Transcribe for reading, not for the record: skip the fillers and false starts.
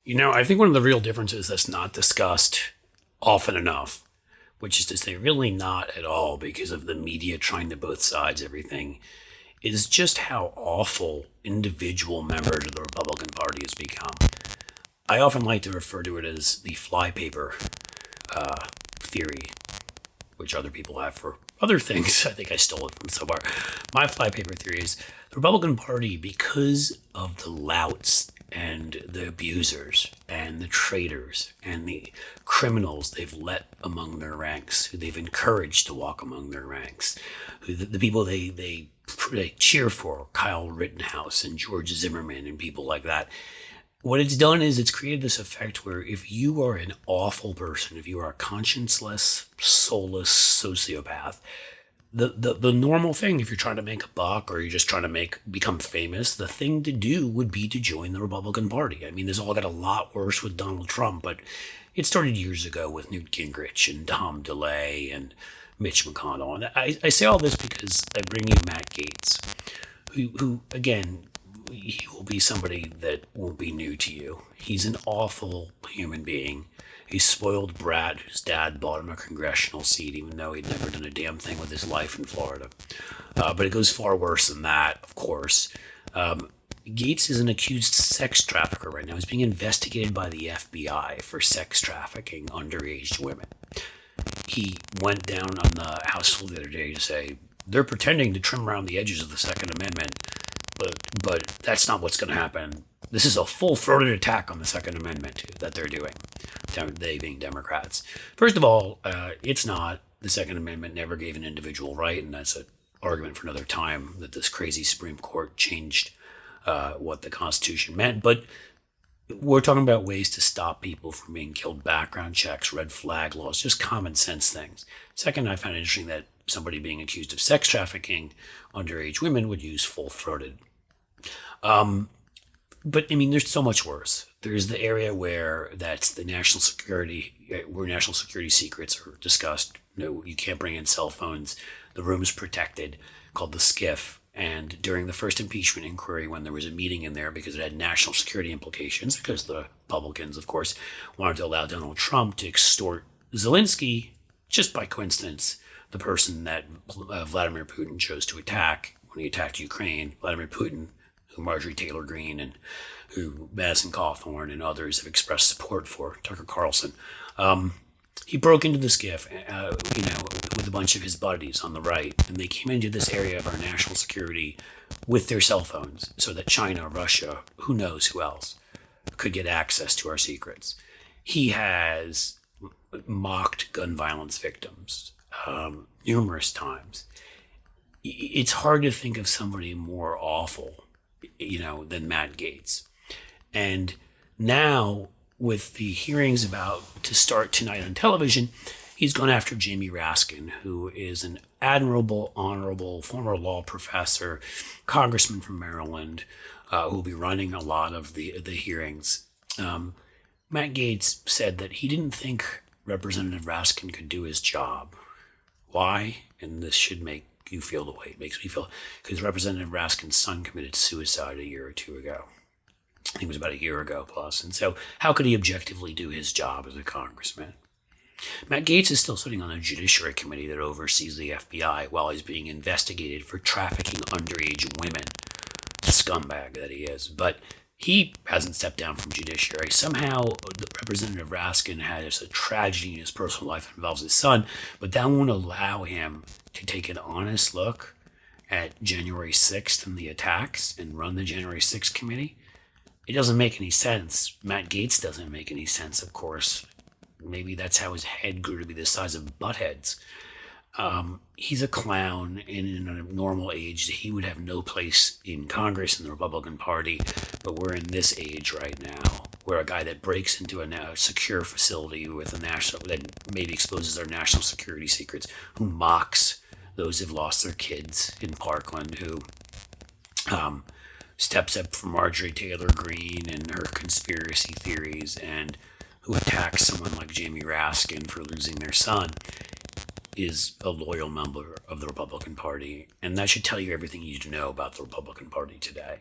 I think one of the real differences that's not discussed often enough, which is to say really not at all because of the media trying to both sides everything, is just how awful individual members of the Republican Party has become. I often like to refer to it as the flypaper theory, which other people have for other things. I think I stole it from somewhere. My flypaper theory is the Republican Party, because of the louts and the abusers and the traitors and the criminals they've let among their ranks, who they've encouraged to walk among their ranks, who the people they cheer for, Kyle Rittenhouse and George Zimmerman and people like that. What it's done is it's created this effect where if you are an awful person, if you are a conscienceless, soulless sociopath, the normal thing, if you're trying to make a buck or you're just trying to become famous, the thing to do would be to join the Republican Party. I mean, this all got a lot worse with Donald Trump, but it started years ago with Newt Gingrich and Tom DeLay and Mitch McConnell. And I say all this because I bring you Matt Gaetz, who again, he will be somebody that won't be new to you. He's an awful human being. He's a spoiled brat whose dad bought him a congressional seat, even though he'd never done a damn thing with his life in Florida. But it goes far worse than that, of course. Gaetz is an accused sex trafficker right now. He's being investigated by the FBI for sex trafficking underaged women. He went down on the House floor the other day to say, they're pretending to trim around the edges of the Second Amendment, but that's not what's going to happen. This is a full-throated attack on the Second Amendment that they're doing, they being Democrats. First of all, it's not. The Second Amendment never gave an individual right, and that's an argument for another time that this crazy Supreme Court changed what the Constitution meant. But we're talking about ways to stop people from being killed, background checks, red flag laws, just common sense things. Second, I found it interesting that somebody being accused of sex trafficking underage women would use full-throated. But I mean, there's so much worse. There's the area where that's the national security, where national security secrets are discussed. No, you can't bring in cell phones. The room is protected, called the skiff. And during the first impeachment inquiry, when there was a meeting in there because it had national security implications, because the Republicans, of course, wanted to allow Donald Trump to extort Zielinski, just by coincidence, the person that Vladimir Putin chose to attack when he attacked Ukraine. Vladimir Putin, who Marjorie Taylor Greene and who Madison and others have expressed support for, Tucker Carlson. He broke into the skiff, with a bunch of his buddies on the right, and they came into this area of our national security with their cell phones so that China, Russia, who knows who else, could get access to our secrets. He has mocked gun violence victims numerous times. It's hard to think of somebody more awful, than Matt Gaetz. And now, with the hearings about to start tonight on television, he's gone after Jamie Raskin, who is an admirable, honorable former law professor, congressman from Maryland, who will be running a lot of the hearings. Matt Gaetz said that he didn't think Representative Raskin could do his job. Why? And this should make you feel the way it makes me feel, because Representative Raskin's son committed suicide a year or two ago. I think it was about a year ago plus. And so how could he objectively do his job as a congressman? Matt Gaetz is still sitting on a judiciary committee that oversees the FBI while he's being investigated for trafficking underage women. Scumbag that he is. But he hasn't stepped down from judiciary. Somehow, Representative Raskin has a tragedy in his personal life that involves his son, but that won't allow him to take an honest look at January 6th and the attacks and run the January 6th committee. It doesn't make any sense. Matt Gaetz doesn't make any sense, of course. Maybe that's how his head grew to be the size of butt heads. He's a clown, and in a normal age, he would have no place in Congress in the Republican Party. But we're in this age right now, where a guy that breaks into a secure facility with that maybe exposes our national security secrets, who mocks those who've lost their kids in Parkland, who steps up for Marjorie Taylor Greene and her conspiracy theories, and who attacks someone like Jamie Raskin for losing their son, is a loyal member of the Republican Party. And that should tell you everything you need to know about the Republican Party today.